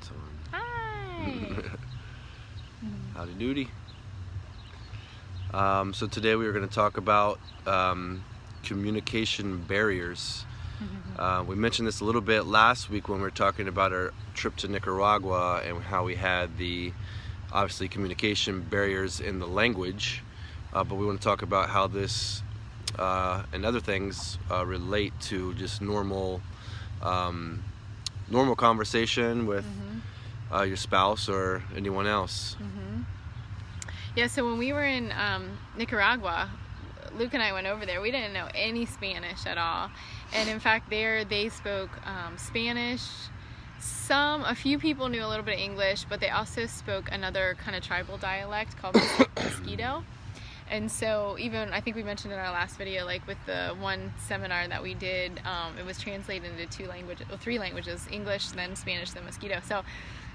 It's on. Hi. Howdy doody. So today we are going to talk about communication barriers. We mentioned this a little bit last week when we were talking about our trip to Nicaragua and how we had the obviously communication barriers in the language, but we want to talk about how this and other things relate to just normal conversation with your spouse or anyone else. Yeah, so when we were in Nicaragua, Luke and I went over there. We didn't know any Spanish at all. And in fact, there they spoke Spanish. A few people knew a little bit of English, but they also spoke another kind of tribal dialect called Mosquito. And so even, I think we mentioned in our last video, like with the one seminar that we did, it was translated into three languages, English, then Spanish, then Mosquito. So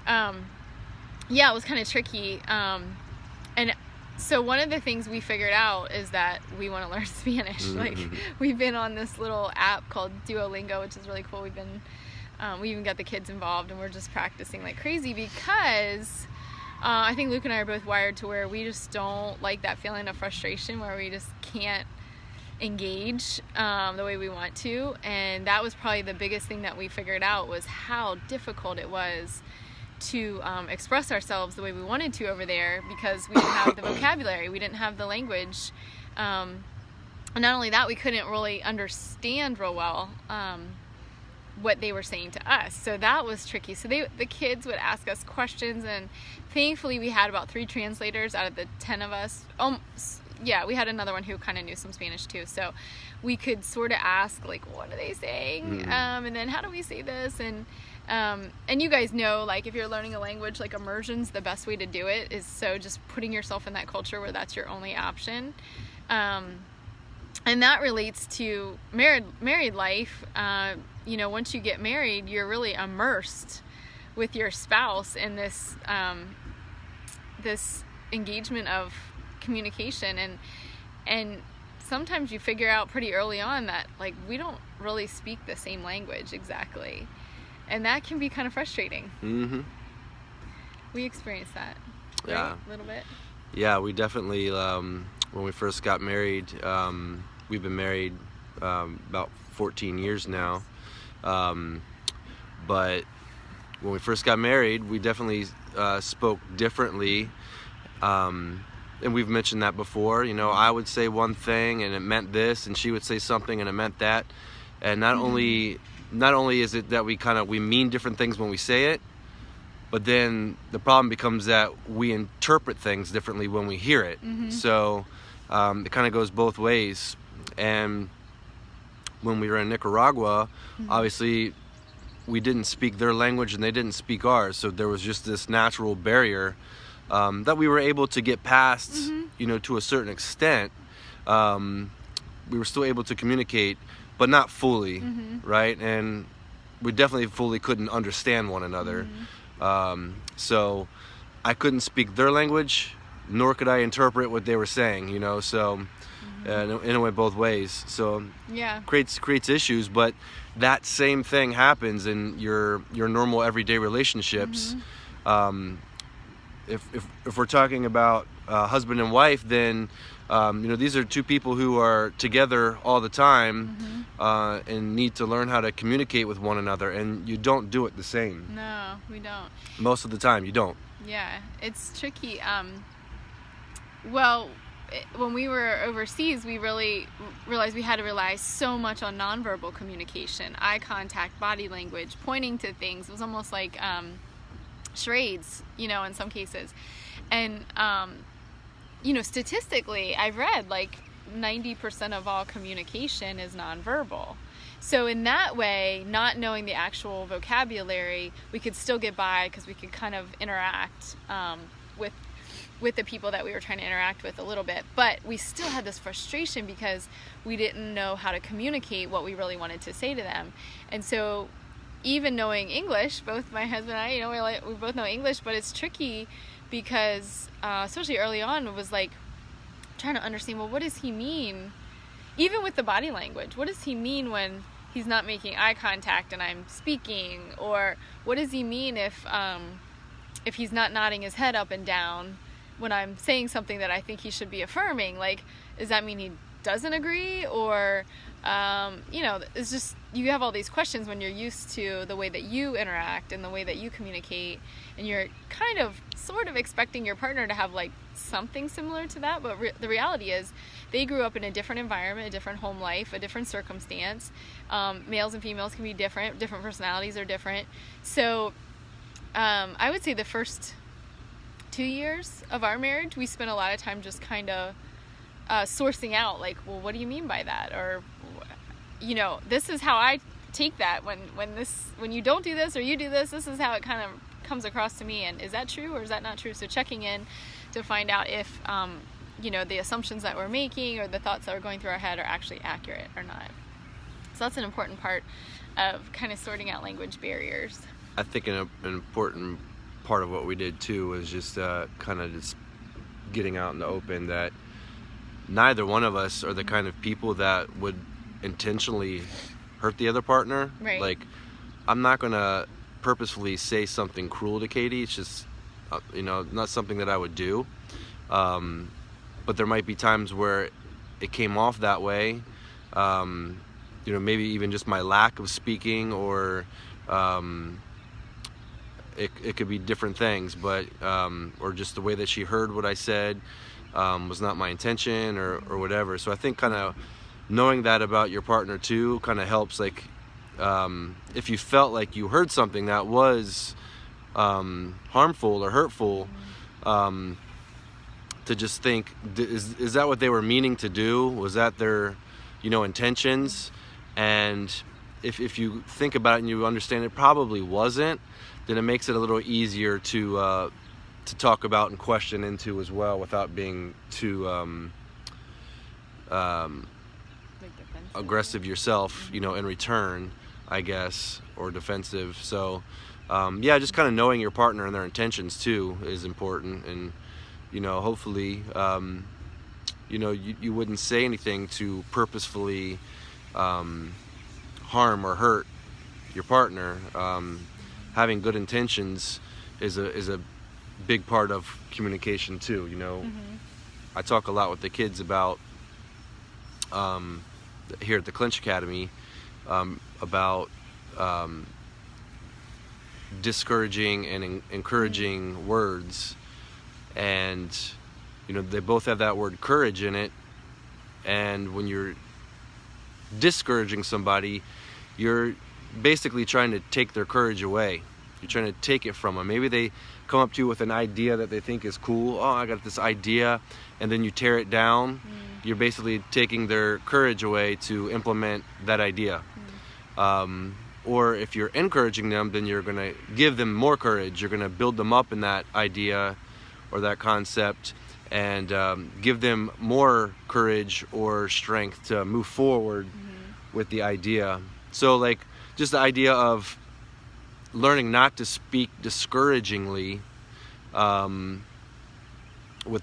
yeah, it was kind of tricky. And so one of the things we figured out is that we want to learn Spanish. Like, we've been on this little app called Duolingo, which is really cool. We've been, we even got the kids involved, and we're just practicing like crazy because I think Luke and I are both wired to where we just don't like that feeling of frustration where we just can't engage the way we want to. And that was probably the biggest thing that we figured out, was how difficult it was to express ourselves the way we wanted to over there, because we didn't have the vocabulary, we didn't have the language, and not only that, we couldn't really understand real well what they were saying to us. So that was tricky. So the kids would ask us questions, and thankfully we had about 3 translators out of the 10 of us. Yeah, we had another one who kind of knew some Spanish too, so we could sort of ask, like, what are they saying, and then how do we say this, and you guys know, like, if you're learning a language, like, immersion's the best way to do it, is so just putting yourself in that culture where that's your only option. And that relates to married life. You know, once you get married, you're really immersed with your spouse in this this engagement of communication, and sometimes you figure out pretty early on that, like, we don't really speak the same language exactly, and that can be kind of frustrating. We experienced that, right? Yeah, a little bit. Yeah, we definitely, when we first got married, we've been married about 14 years now, but when we first got married, we definitely spoke differently, and we've mentioned that before. You know, I would say one thing and it meant this, and she would say something and it meant that, and not only is it that we mean different things when we say it, but then the problem becomes that we interpret things differently when we hear it. So it kind of goes both ways. And when we were in Nicaragua, obviously we didn't speak their language and they didn't speak ours, so there was just this natural barrier that we were able to get past, you know, to a certain extent. We were still able to communicate, but not fully, right? And we definitely fully couldn't understand one another. So I couldn't speak their language, nor could I interpret what they were saying, you know, so in a way, both ways. So yeah, creates issues, but that same thing happens in your normal everyday relationships. If we're talking about husband and wife, then you know, these are two people who are together all the time, and need to learn how to communicate with one another, and you don't do it the same. No, we don't. Most of the time, you don't. Yeah, it's tricky. Well, when we were overseas, we really realized we had to rely so much on nonverbal communication, eye contact, body language, pointing to things. It was almost like charades, you know, in some cases. And you know, statistically, I've read like 90% of all communication is nonverbal. So in that way, not knowing the actual vocabulary, we could still get by because we could kind of interact with the people that we were trying to interact with a little bit. But we still had this frustration because we didn't know how to communicate what we really wanted to say to them. And so even knowing English, both my husband and I, you know, we both know English, but it's tricky because especially early on, it was like trying to understand, well, what does he mean? Even with the body language, what does he mean when he's not making eye contact and I'm speaking? Or what does he mean if he's not nodding his head up and down when I'm saying something that I think he should be affirming? Like, does that mean he doesn't agree? Or you know, it's just, you have all these questions when you're used to the way that you interact and the way that you communicate, and you're kind of sort of expecting your partner to have like something similar to that, but the reality is they grew up in a different environment, a different home life, a different circumstance. Males and females can be different personalities are different. So I would say the first 2 years of our marriage, we spent a lot of time just kind of sourcing out, like, well, what do you mean by that? Or, you know, this is how I take that when you don't do this or you do this is how it kind of comes across to me, and is that true or is that not true? So checking in to find out if you know, the assumptions that we're making or the thoughts that are going through our head are actually accurate or not. So that's an important part of kind of sorting out language barriers. I think an important part of what we did too was just kind of just getting out in the open that neither one of us are the kind of people that would intentionally hurt the other partner. Right. Like, I'm not gonna purposefully say something cruel to Katie. It's just you know, not something that I would do. But there might be times where it came off that way. You know, maybe even just my lack of speaking, or it could be different things, but or just the way that she heard what I said was not my intention, or whatever. So I think kind of knowing that about your partner too kind of helps. Like, if you felt like you heard something that was harmful or hurtful, to just think, is that what they were meaning to do? Was that their, you know, intentions? And if you think about it and you understand it probably wasn't, then it makes it a little easier to talk about and question into as well, without being too aggressive yourself, you know, in return, I guess, or defensive. So yeah, just kind of knowing your partner and their intentions too is important. And you know, hopefully you know, you wouldn't say anything to purposefully harm or hurt your partner. Having good intentions is a big part of communication too, you know. I talk a lot with the kids about here at the Clinch Academy about discouraging and encouraging words, and you know, they both have that word courage in it. And when you're discouraging somebody, you're basically trying to take their courage away. You're trying to take it from them. Maybe they come up to you with an idea that they think is cool. Oh, I got this idea, and then you tear it down. You're basically taking their courage away to implement that idea. Or if you're encouraging them, then you're going to give them more courage. You're going to build them up in that idea or that concept, and give them more courage or strength to move forward with the idea. So like, just the idea of learning not to speak discouragingly with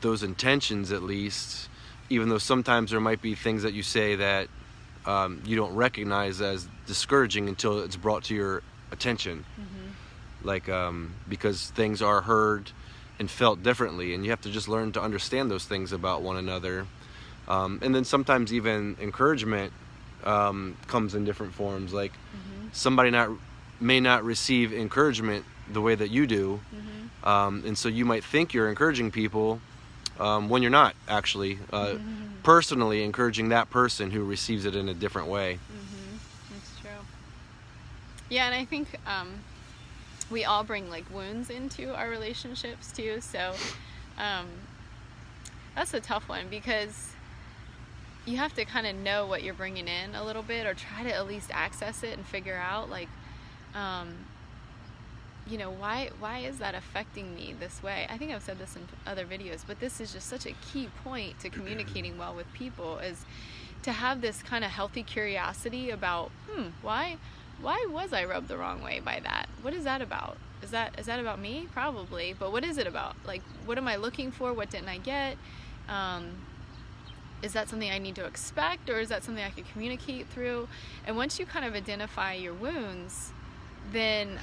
those intentions, at least, even though sometimes there might be things that you say that you don't recognize as discouraging until it's brought to your attention. Like, because things are heard and felt differently, and you have to just learn to understand those things about one another. And then sometimes even encouragement comes in different forms. Like, somebody may not receive encouragement the way that you do, and so you might think you're encouraging people when you're not actually personally encouraging that person who receives it in a different way. That's true. Yeah, and I think we all bring like wounds into our relationships too, so that's a tough one, because you have to kind of know what you're bringing in a little bit, or try to at least access it and figure out, like, you know, why is that affecting me this way? I think I've said this in other videos, but this is just such a key point to communicating well with people, is to have this kind of healthy curiosity about, why was I rubbed the wrong way by that? What is that about? Is that about me? Probably, but what is it about? Like, what am I looking for? What didn't I get? is that something I need to expect, or is that something I could communicate through? And once you kind of identify your wounds, then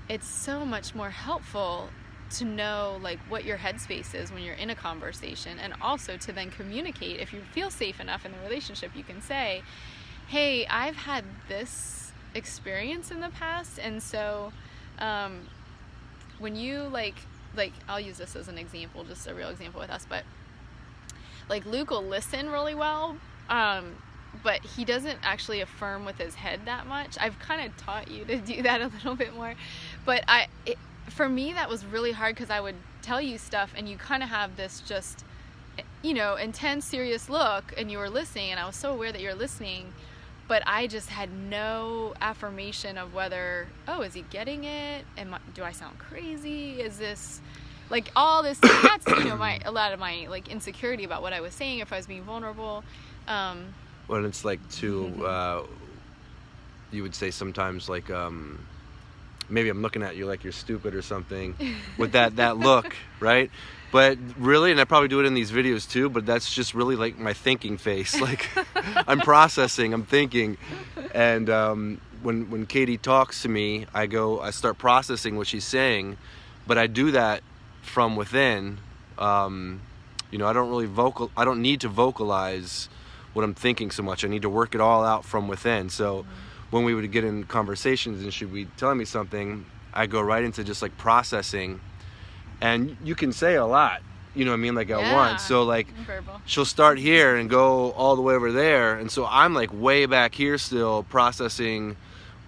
it's so much more helpful to know like what your headspace is when you're in a conversation, and also to then communicate. If you feel safe enough in the relationship, you can say, hey, I've had this experience in the past, and so when you like I'll use this as an example, just a real example with us, but like Luke will listen really well, but he doesn't actually affirm with his head that much. I've kind of taught you to do that a little bit more, but for me that was really hard, because I would tell you stuff and you kind of have this just, you know, intense, serious look, and you were listening, and I was so aware that you're listening, but I just had no affirmation of whether, oh, is he getting it? Do I sound crazy? Is this like all this? That's, you know, a lot of my like insecurity about what I was saying, if I was being vulnerable. Well, it's like too, you would say sometimes like, maybe I'm looking at you like you're stupid or something with that look, right? But really, and I probably do it in these videos too, but that's just really like my thinking face. Like I'm processing, I'm thinking. And when Katie talks to me, I start processing what she's saying, but I do that from within. You know, I don't need to vocalize what I'm thinking so much. I need to work it all out from within. So when we would get in conversations and she'd be telling me something, I go right into just like processing. And you can say a lot, you know what I mean, like at once. So like she'll start here and go all the way over there, and so I'm like way back here still processing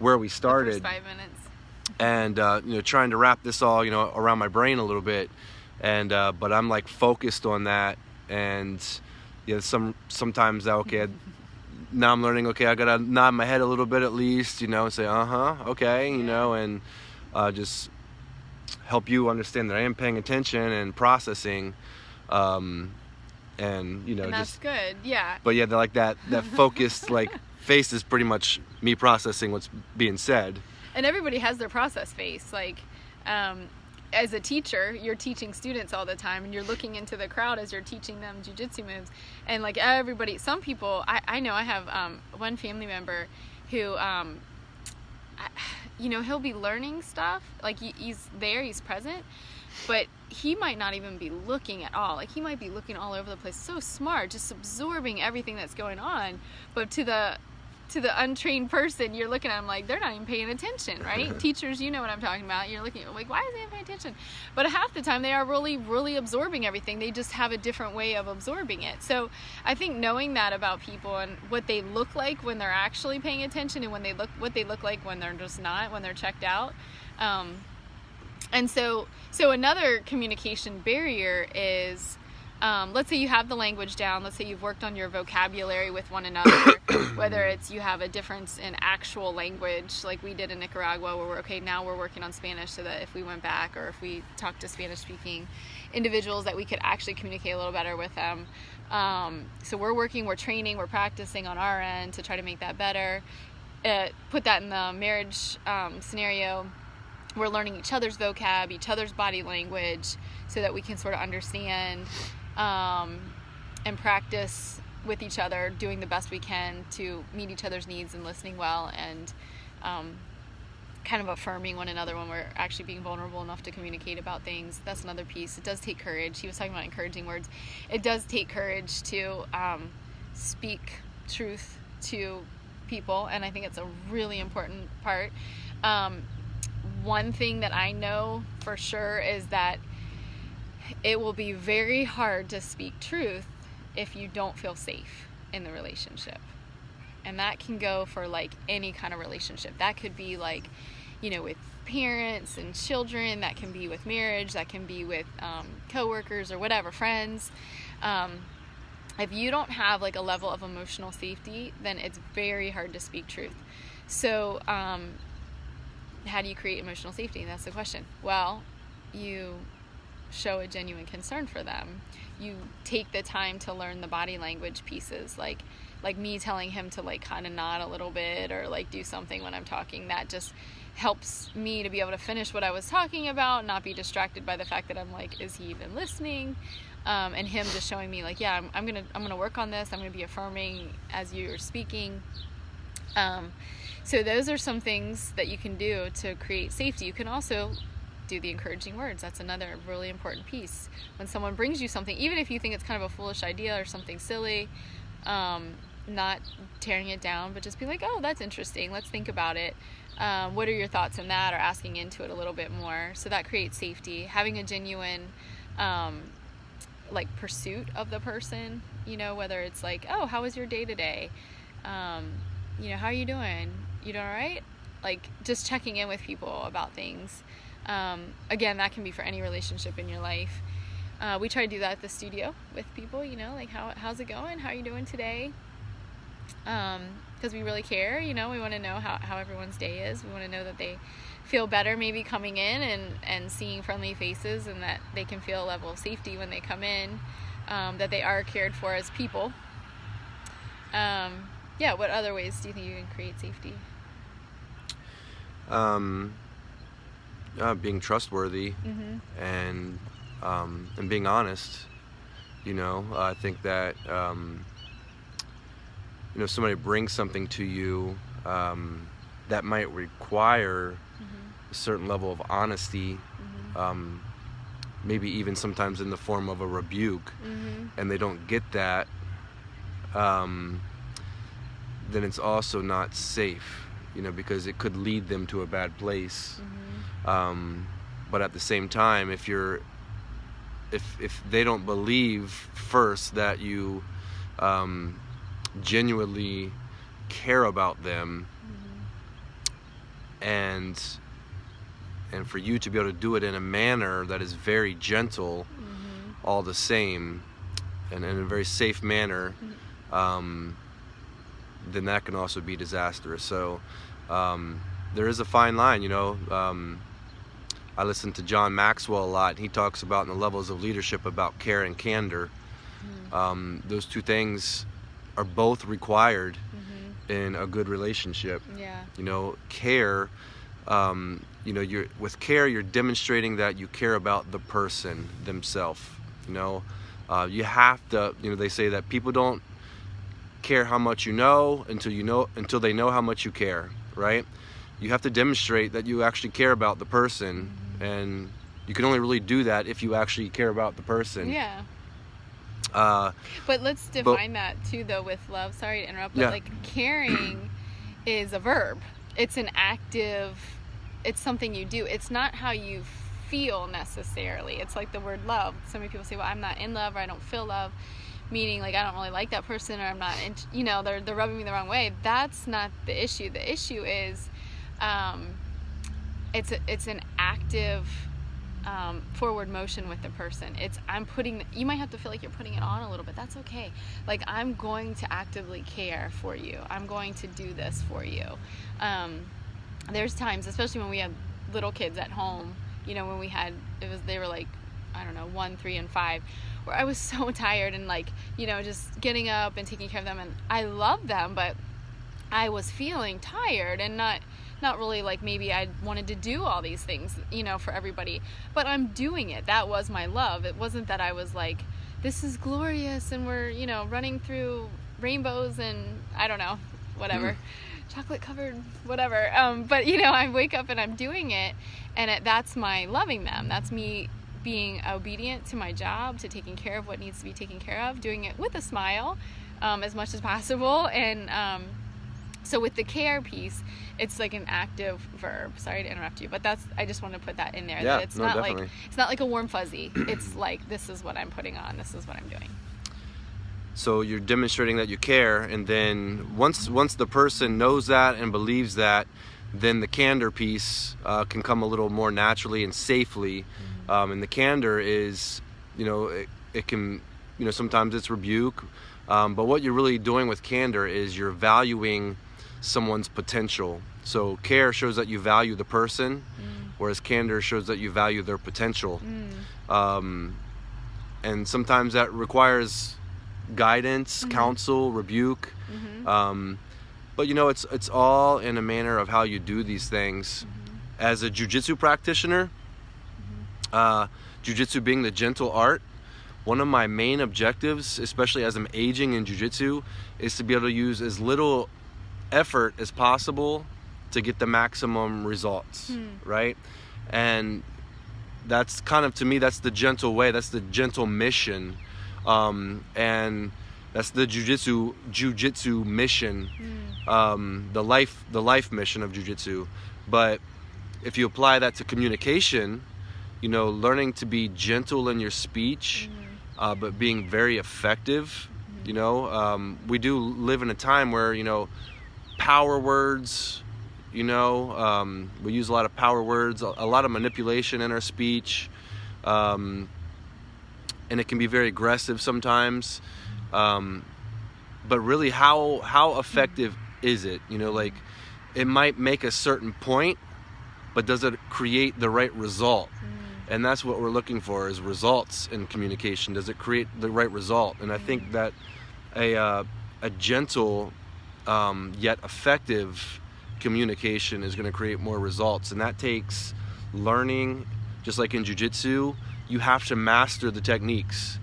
where we started. The first 5 minutes. And you know, trying to wrap this all, you know, around my brain a little bit. And but I'm like focused on that, and yeah, sometimes okay. Now I'm learning, okay, I gotta nod my head a little bit at least, you know, and say, okay, you know, and just help you understand that I am paying attention and processing, and you know, and that's just good, yeah. But yeah, like that focused like face is pretty much me processing what's being said. And everybody has their process face, like. As a teacher, you're teaching students all the time, and you're looking into the crowd as you're teaching them jiu-jitsu moves, and like everybody, some people, I know I have one family member who you know, he'll be learning stuff, like he's there, he's present, but he might not even be looking at all. Like he might be looking all over the place, so smart, just absorbing everything that's going on, but to the untrained person, you're looking at them like they're not even paying attention, right? Teachers, you know what I'm talking about. You're looking like, why is they paying attention? But half the time they are really, really absorbing everything. They just have a different way of absorbing it. So I think knowing that about people and what they look like when they're actually paying attention, and what they look like when they're just not, when they're checked out. And so another communication barrier is, let's say you have the language down, let's say you've worked on your vocabulary with one another, whether it's you have a difference in actual language like we did in Nicaragua, where now we're working on Spanish, so that if we went back or if we talked to Spanish speaking individuals, that we could actually communicate a little better with them. So we're training, we're practicing on our end to try to make that better. Put that in the marriage scenario. We're learning each other's vocab, each other's body language, so that we can sort of understand and practice with each other, doing the best we can to meet each other's needs and listening well, and kind of affirming one another when we're actually being vulnerable enough to communicate about things. That's another piece. It does take courage. He was talking about encouraging words. It does take courage to speak truth to people, and I think it's a really important part. One thing that I know for sure is that it will be very hard to speak truth if you don't feel safe in the relationship. And that can go for like any kind of relationship. That could be like, you know, with parents and children, that can be with marriage, that can be with coworkers or whatever, friends. If you don't have like a level of emotional safety, then it's very hard to speak truth. So how do you create emotional safety? And that's the question. Well, you show a genuine concern for them. You take the time to learn the body language pieces, like me telling him to like kind of nod a little bit or like do something when I'm talking. That just helps me to be able to finish what I was talking about, not be distracted by the fact that I'm like, is he even listening? and him just showing me like, yeah, I'm gonna work on this. I'm gonna be affirming as you're speaking. So those are some things that you can do to create safety. You can also do the encouraging words. That's another really important piece. When someone brings you something, even if you think it's kind of a foolish idea or something silly, not tearing it down, but just be like, oh, that's interesting. Let's think about it. What are your thoughts on that? Or asking into it a little bit more. So that creates safety. Having a genuine like pursuit of the person, you know, whether it's like, oh, how was your day today? You know, how are you doing? You doing all right? Like just checking in with people about things. Again, that can be for any relationship in your life. We try to do that at the studio with people, you know, like how's it going? How are you doing today? Because we really care, you know, we want to know how everyone's day is. We want to know that they feel better maybe coming in and seeing friendly faces, and that they can feel a level of safety when they come in, that they are cared for as people. Yeah, what other ways do you think you can create safety? Being trustworthy, and being honest. You know, I think that you know, somebody brings something to you that might require a certain level of honesty, maybe even sometimes in the form of a rebuke, and they don't get that, then it's also not safe, you know, because it could lead them to a bad place. But at the same time, if they don't believe first that you genuinely care about them, and for you to be able to do it in a manner that is very gentle, all the same, and in a very safe manner, then that can also be disastrous. So there is a fine line, you know. I listen to John Maxwell a lot. He talks about in the levels of leadership about care and candor. Those two things are both required in a good relationship. Yeah. You know, care, you know, with care, you're demonstrating that you care about the person themselves. You know, you have to, you know, they say that people don't care how much you know until they know how much you care, right? You have to demonstrate that you actually care about the person, and you can only really do that if you actually care about the person. Yeah. But let's define that too, though, with love. Sorry to interrupt, but like caring is a verb. It's an active, it's something you do. It's not how you feel necessarily. It's like the word love. So many people say, well, I'm not in love, or I don't feel love, meaning like I don't really like that person, or I'm not, you know, they're rubbing me the wrong way. That's not the issue. The issue is it's an active forward motion with the person. You might have to feel like you're putting it on a little bit. That's okay. Like, I'm going to actively care for you. I'm going to do this for you. There's times, especially when we had little kids at home, you know, when they were like, I don't know, 1, 3, and 5, where I was so tired and like, you know, just getting up and taking care of them. And I love them, but I was feeling tired and not really like maybe I wanted to do all these things, you know, for everybody, but I'm doing it. That was my love. It wasn't that I was like, this is glorious and we're, you know, running through rainbows and I don't know, whatever, chocolate covered, whatever. But you know, I wake up and I'm doing it, and that's my loving them. That's me being obedient to my job, to taking care of what needs to be taken care of, doing it with a smile, as much as possible. And so with the care piece, it's like an active verb. Sorry to interrupt you, but I just want to put that in there. Yeah, that it's definitely. It's not like a warm fuzzy. It's like, this is what I'm putting on. This is what I'm doing. So you're demonstrating that you care, and then once the person knows that and believes that, then the candor piece can come a little more naturally and safely. And the candor is, you know, it can, you know, sometimes it's rebuke, but what you're really doing with candor is you're valuing someone's potential. So care shows that you value the person, whereas candor shows that you value their potential. And sometimes that requires guidance, counsel, rebuke. But you know, it's all in a manner of how you do these things. As a jiu-jitsu practitioner, jiu-jitsu being the gentle art, one of my main objectives, especially as I'm aging in jiu-jitsu, is to be able to use as little effort as possible to get the maximum results, right? And that's kind of, to me, that's the gentle way, that's the gentle mission, and that's the jiu-jitsu mission, the life mission of jiu-jitsu. But if you apply that to communication, you know, learning to be gentle in your speech, but being very effective, you know, we do live in a time where, you know, power words, you know, we use a lot of power words, a lot of manipulation in our speech, and it can be very aggressive sometimes. But really, how effective is it? You know, like, it might make a certain point, but does it create the right result? And that's what we're looking for, is results in communication. Does it create the right result? And I think that a gentle yet effective communication is going to create more results, and that takes learning. Just like in jiu-jitsu, you have to master the techniques,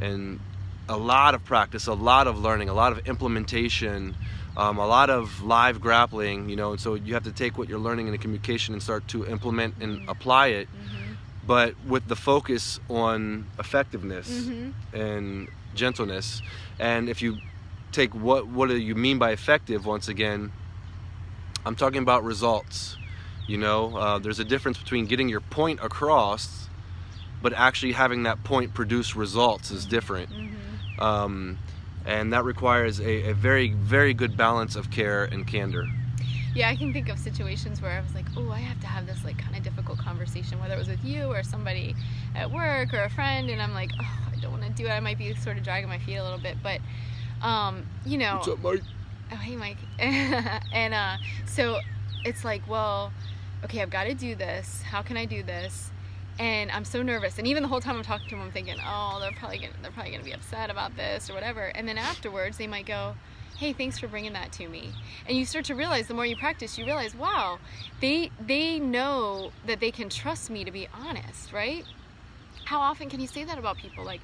and a lot of practice, a lot of learning, a lot of implementation, a lot of live grappling, you know. And so you have to take what you're learning in the communication and start to implement and apply it, but with the focus on effectiveness and gentleness. And if you take what do you mean by effective, once again, I'm talking about results. You know, there's a difference between getting your point across, but actually having that point produce results is different. And that requires a very, very good balance of care and candor. Yeah, I can think of situations where I was like, oh, I have to have this like kind of difficult conversation, whether it was with you or somebody at work or a friend, and I'm like, oh, I don't want to do it. I might be sort of dragging my feet a little bit, but you know. What's up, Mike? Oh, hey, Mike. And so it's like, well, okay, I've got to do this. How can I do this? And I'm so nervous. And even the whole time I'm talking to them, I'm thinking, oh, they're probably gonna be upset about this or whatever. And then afterwards, they might go, hey, thanks for bringing that to me. And you start to realize, the more you practice, you realize, wow, they know that they can trust me to be honest, right? How often can you say that about people? Like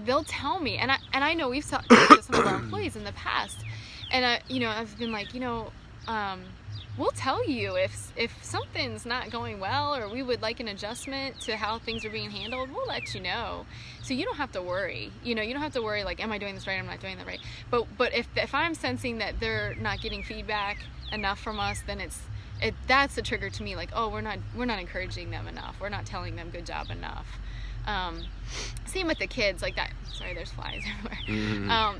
they'll tell me, and I know we've talked to some of our employees in the past, and you know, I've been like, you know, we'll tell you if something's not going well, or we would like an adjustment to how things are being handled. We'll let you know, so you don't have to worry. You know, you don't have to worry like, am I doing this right? I'm not doing that right. But if I'm sensing that they're not getting feedback enough from us, then that's a trigger to me. Like, oh, we're not encouraging them enough. We're not telling them good job enough. Same with the kids, like that. Sorry, there's flies everywhere.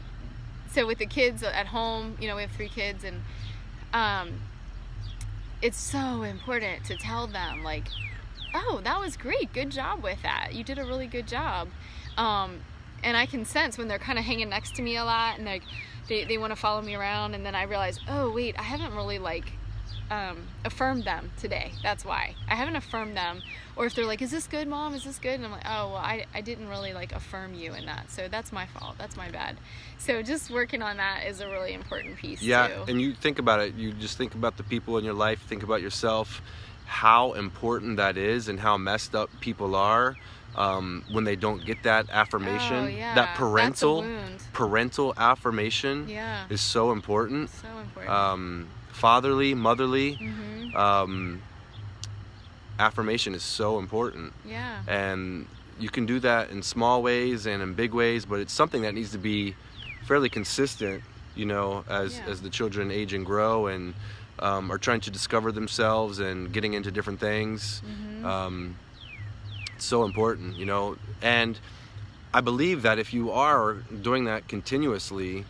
So with the kids at home, you know, we have 3 kids, and it's so important to tell them, like, oh, that was great, good job with that, you did a really good job. And I can sense when they're kind of hanging next to me a lot, and they want to follow me around, and then I realize, oh wait, I haven't really like affirmed them today. That's why I haven't affirmed them. Or if they're like, is this good, Mom, is this good? And I'm like, oh, well, I didn't really like affirm you in that, so that's my fault, that's my bad. So just working on that is a really important piece too. And you think about it, you just think about the people in your life, think about yourself, how important that is, and how messed up people are when they don't get that affirmation. That parental affirmation is so important. Fatherly, motherly, affirmation is so important. And you can do that in small ways and in big ways, but it's something that needs to be fairly consistent, you know, as the children age and grow and are trying to discover themselves and getting into different things. It's so important, you know. And I believe that if you are doing that continuously,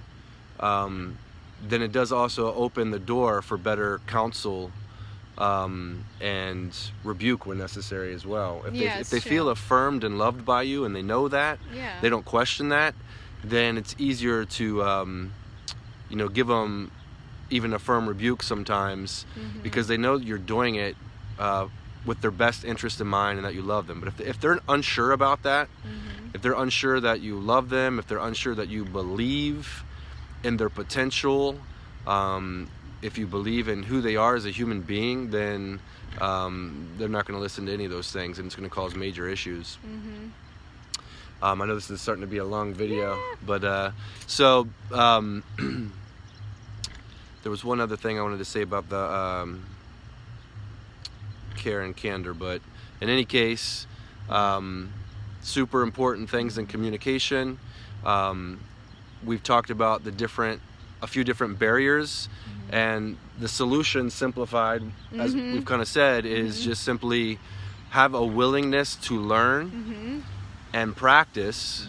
then it does also open the door for better counsel and rebuke when necessary as well. If they feel affirmed and loved by you, and they know that, they don't question that, then it's easier to you know, give them even a firm rebuke sometimes, because they know you're doing it with their best interest in mind and that you love them. But if they're unsure about that, if they're unsure that you love them, if they're unsure that you believe in their potential, if you believe in who they are as a human being, then they're not going to listen to any of those things, and it's going to cause major issues. I know this is starting to be a long video, but so there was one other thing I wanted to say about the care and candor, but in any case, super important things in communication. We've talked about a few different barriers, and the solution simplified, as we've kind of said, is just simply have a willingness to learn and practice,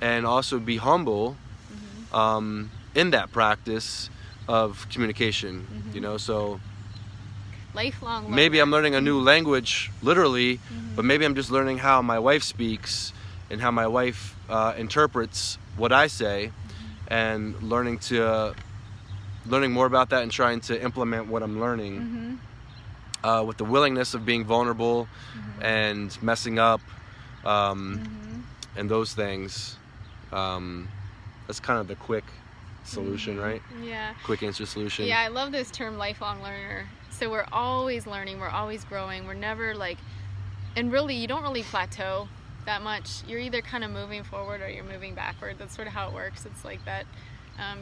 and also be humble in that practice of communication. You know, so lifelong learner. Maybe I'm learning a new language literally, but maybe I'm just learning how my wife speaks and how my wife interprets what I say, and learning more about that and trying to implement what I'm learning with the willingness of being vulnerable and messing up, and those things. That's kind of the quick solution, right? Yeah. Quick answer solution. Yeah, I love this term, lifelong learner. So we're always learning, we're always growing, we're never like, and really you don't really plateau that much. You're either kind of moving forward or you're moving backward. That's sort of how it works. It's like that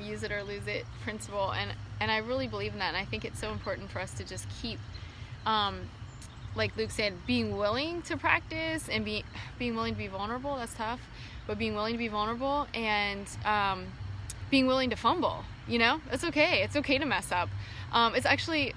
use it or lose it principle, and I really believe in that, and I think it's so important for us to just keep like Luke said, being willing to practice and being willing to be vulnerable. That's tough, but being willing to be vulnerable and being willing to fumble, you know, it's okay. It's okay to mess up. It's actually,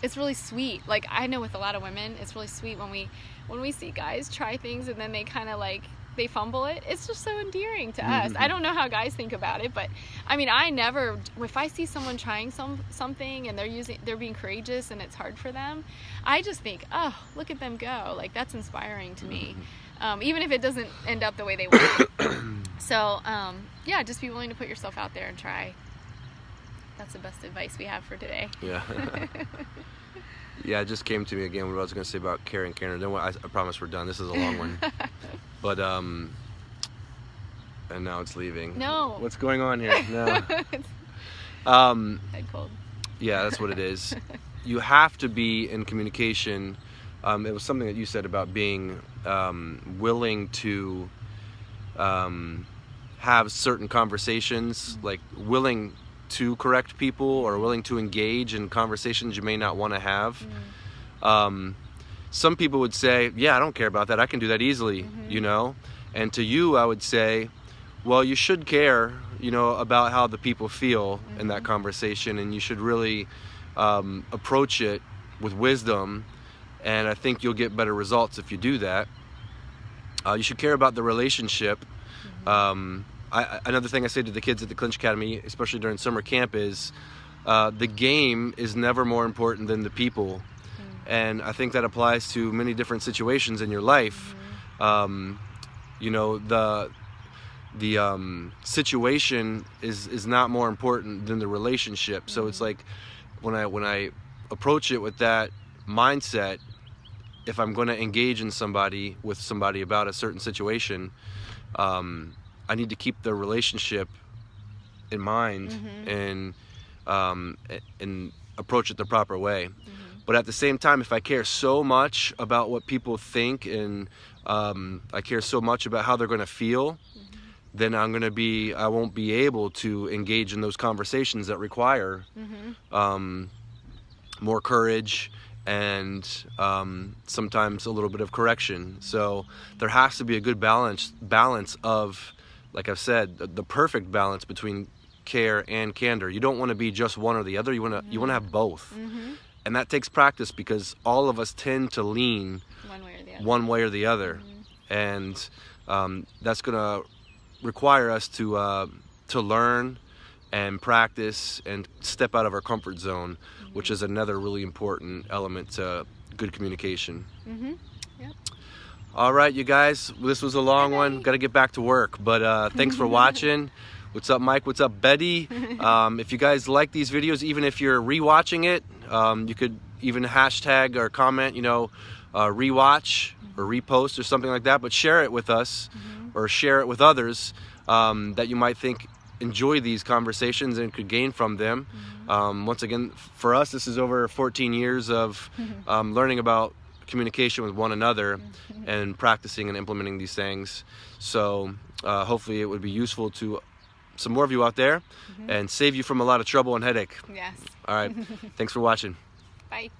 it's really sweet. Like, I know with a lot of women, it's really sweet when we see guys try things and then they kind of like, they fumble it. It's just so endearing to us. I don't know how guys think about it, but I mean, if I see someone trying something and they're being courageous and it's hard for them, I just think, oh, look at them go. Like, that's inspiring to me. Even if it doesn't end up the way they want. So, yeah, just be willing to put yourself out there and try. That's the best advice we have for today. Yeah. Yeah, it just came to me again what I was going to say about care and candor. Then I promise we're done. This is a long one. But, and now it's leaving. No. What's going on here? No. Head cold. Yeah, that's what it is. You have to be in communication. It was something that you said about being willing to have certain conversations, like willing to correct people or willing to engage in conversations you may not want to have. Some people would say, yeah, I don't care about that. I can do that easily, you know? And to you, I would say, well, you should care, you know, about how the people feel in that conversation, and you should really approach it with wisdom, and I think you'll get better results if you do that. You should care about the relationship. Another thing I say to the kids at the Clinch Academy, especially during summer camp, is the game is never more important than the people. And I think that applies to many different situations in your life. You know, the situation is not more important than the relationship. So it's like when I approach it with that mindset, if I'm going to engage with somebody about a certain situation, I need to keep the relationship in mind and approach it the proper way. But at the same time, if I care so much about what people think and I care so much about how they're going to feel, then I won't be able to engage in those conversations that require more courage and sometimes a little bit of correction. So there has to be a good balance of, like I've said, the perfect balance between care and candor. You don't want to be just one or the other. You want to have both. And that takes practice, because all of us tend to lean one way or the other. And that's going to require us to learn and practice and step out of our comfort zone, which is another really important element to good communication. Yep. All right, you guys, this was a long one. Got to get back to work, but thanks for watching. What's up, Mike? What's up, Betty? If you guys like these videos, even if you're rewatching it, you could even hashtag or comment, you know, rewatch or repost or something like that, but share it with us or share it with others that you might think enjoy these conversations and could gain from them. Once again, for us, this is over 14 years of learning about communication with one another and practicing and implementing these things. So hopefully it would be useful to some more of you out there and save you from a lot of trouble and headache. Yes. All right. Thanks for watching. Bye.